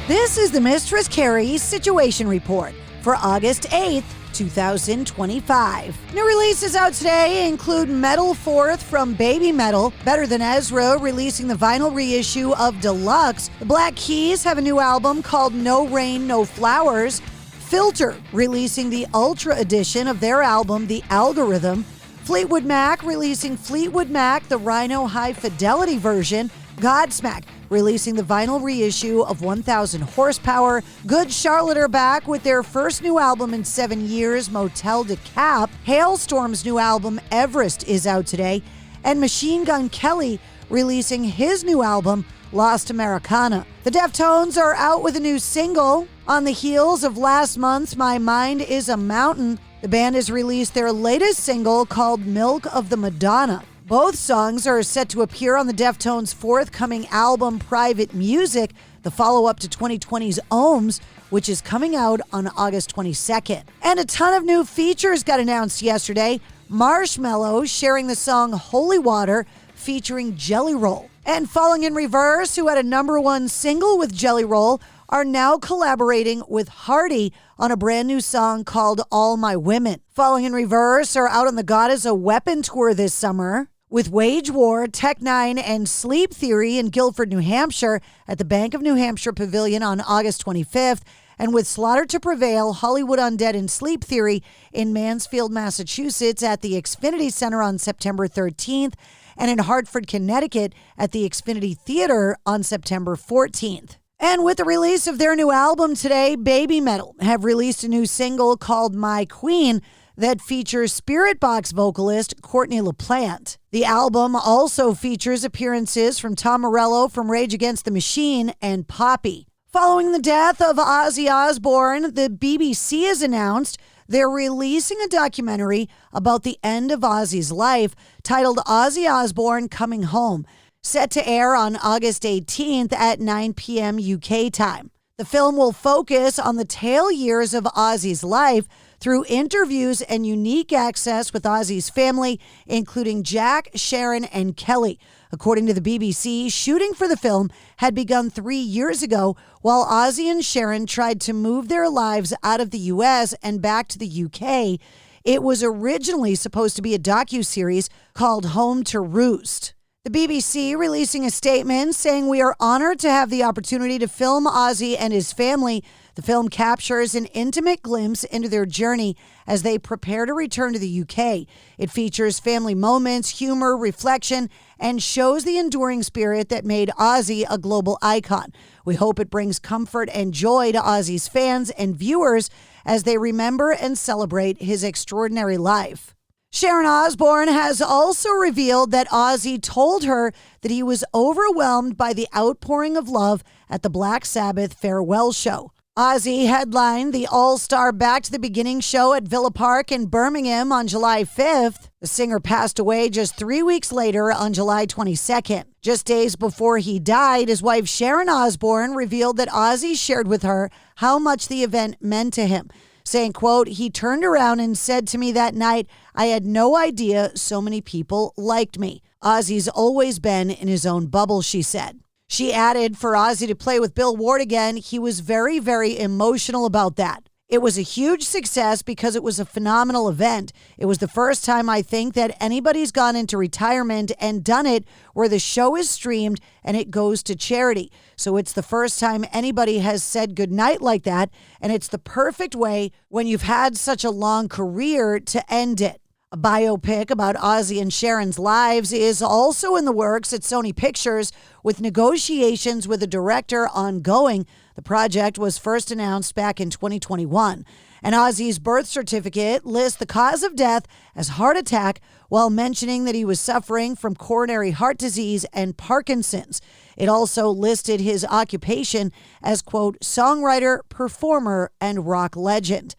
This is the Mistress Carrie Situation Report for August 8th, 2025. New releases out today include Metal Fourth from Baby Metal, Better Than Ezra releasing the vinyl reissue of Deluxe. The Black Keys have a new album called No Rain, No Flowers. Filter releasing the Ultra edition of their album, The Algorithm. Fleetwood Mac releasing Fleetwood Mac, the Rhino High Fidelity version. Godsmack releasing the vinyl reissue of 1000 Horsepower. Good Charlotte are back with their first new album in 7 years, Motel de Cap. Hailstorm's new album, Everest, is out today. And Machine Gun Kelly releasing his new album, Lost Americana. The Deftones are out with a new single. On the heels of last month's My Mind is a Mountain, the band has released their latest single called Milk of the Madonna. Both songs are set to appear on the Deftones' forthcoming album, Private Music, the follow-up to 2020's Ohms, which is coming out on August 22nd. And a ton of new features got announced yesterday. Marshmello sharing the song Holy Water featuring Jelly Roll. And Falling in Reverse, who had a #1 single with Jelly Roll, are now collaborating with Hardy on a brand new song called All My Women. Falling in Reverse are out on the God is a Weapon tour this summer, with Wage War, Tech Nine, and Sleep Theory in Guilford, New Hampshire at the Bank of New Hampshire Pavilion on August 25th, and with Slaughter to Prevail, Hollywood Undead, and Sleep Theory in Mansfield, Massachusetts at the Xfinity Center on September 13th, and in Hartford, Connecticut at the Xfinity Theater on September 14th. And with the release of their new album today, Baby Metal have released a new single called My Queen that features Spirit Box vocalist Courtney LaPlante. The album also features appearances from Tom Morello from Rage Against the Machine and Poppy. Following the death of Ozzy Osbourne, the BBC has announced they're releasing a documentary about the end of Ozzy's life titled Ozzy Osbourne Coming Home, set to air on August 18th at 9 p.m. UK time. The film will focus on the tail years of Ozzy's life through interviews and unique access with Ozzy's family, including Jack, Sharon, and Kelly. According to the BBC, shooting for the film had begun 3 years ago while Ozzy and Sharon tried to move their lives out of the U.S. and back to the U.K. It was originally supposed to be a docuseries called Home to Roost. The BBC releasing a statement saying, "We are honored to have the opportunity to film Ozzy and his family. The film captures an intimate glimpse into their journey as they prepare to return to the UK. It features family moments, humor, reflection, and shows the enduring spirit that made Ozzy a global icon. We hope it brings comfort and joy to Ozzy's fans and viewers as they remember and celebrate his extraordinary life." Sharon Osbourne has also revealed that Ozzy told her that he was overwhelmed by the outpouring of love at the Black Sabbath farewell show. Ozzy headlined the All-Star Back to the Beginning show at Villa Park in Birmingham on July 5th. The singer passed away just 3 weeks later on July 22nd. Just days before he died, his wife Sharon Osbourne revealed that Ozzy shared with her how much the event meant to him, saying, quote, "He turned around and said to me that night, I had no idea so many people liked me. Ozzy's always been in his own bubble," she said. She added, for Ozzy to play with Bill Ward again, he was very, very emotional about that. It was a huge success because it was a phenomenal event. It was the first time I think that anybody's gone into retirement and done it where the show is streamed and it goes to charity. So it's the first time anybody has said goodnight like that, and it's the perfect way when you've had such a long career to end it. A biopic about Ozzy and Sharon's lives is also in the works at Sony Pictures, with negotiations with a director ongoing. The project was first announced back in 2021. And Ozzy's birth certificate lists the cause of death as heart attack while mentioning that he was suffering from coronary heart disease and Parkinson's. It also listed his occupation as, quote, songwriter, performer, and rock legend.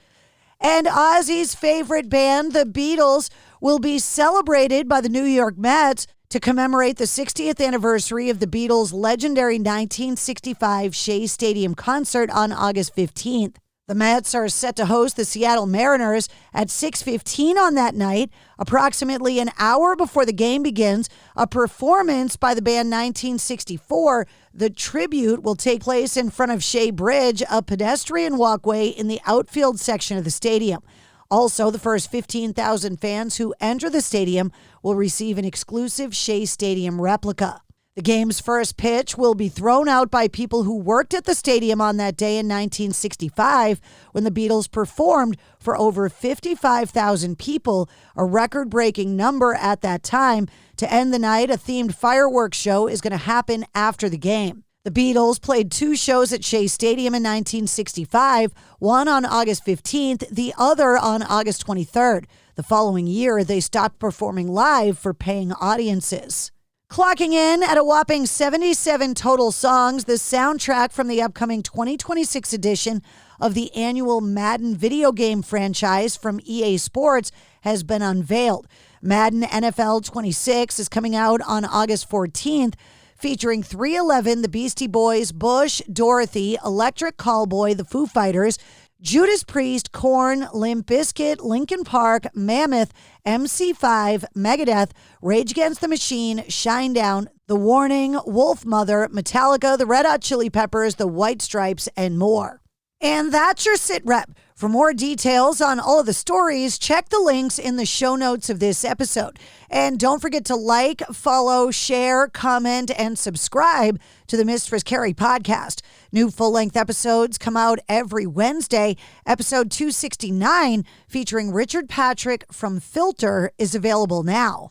And Ozzy's favorite band, the Beatles, will be celebrated by the New York Mets to commemorate the 60th anniversary of the Beatles' legendary 1965 Shea Stadium concert on August 15th. The Mets are set to host the Seattle Mariners at 6:15 on that night. Approximately an hour before the game begins, a performance by the band 1964, The tribute will take place in front of Shea Bridge, a pedestrian walkway in the outfield section of the stadium. Also, the first 15,000 fans who enter the stadium will receive an exclusive Shea Stadium replica. The game's first pitch will be thrown out by people who worked at the stadium on that day in 1965 when the Beatles performed for over 55,000 people, a record-breaking number at that time. To end the night, a themed fireworks show is going to happen after the game. The Beatles played 2 shows at Shea Stadium in 1965, one on August 15th, the other on August 23rd. The following year, they stopped performing live for paying audiences. Clocking in at a whopping 77 total songs, the soundtrack from the upcoming 2026 edition of the annual Madden video game franchise from EA Sports has been unveiled. Madden NFL 26 is coming out on August 14th, featuring 311, the Beastie Boys, Bush, Dorothy, Electric Callboy, the Foo Fighters, Judas Priest, Korn, Limp Bizkit, Linkin Park, Mammoth, MC5, Megadeth, Rage Against the Machine, Shinedown, The Warning, Wolfmother, Metallica, the Red Hot Chili Peppers, the White Stripes, and more. And that's your sit rep. For more details on all of the stories, check the links in the show notes of this episode. And don't forget to like, follow, share, comment, and subscribe to the Mistress Carrie Podcast. New full-length episodes come out every Wednesday. Episode 269, featuring Richard Patrick from Filter, is available now.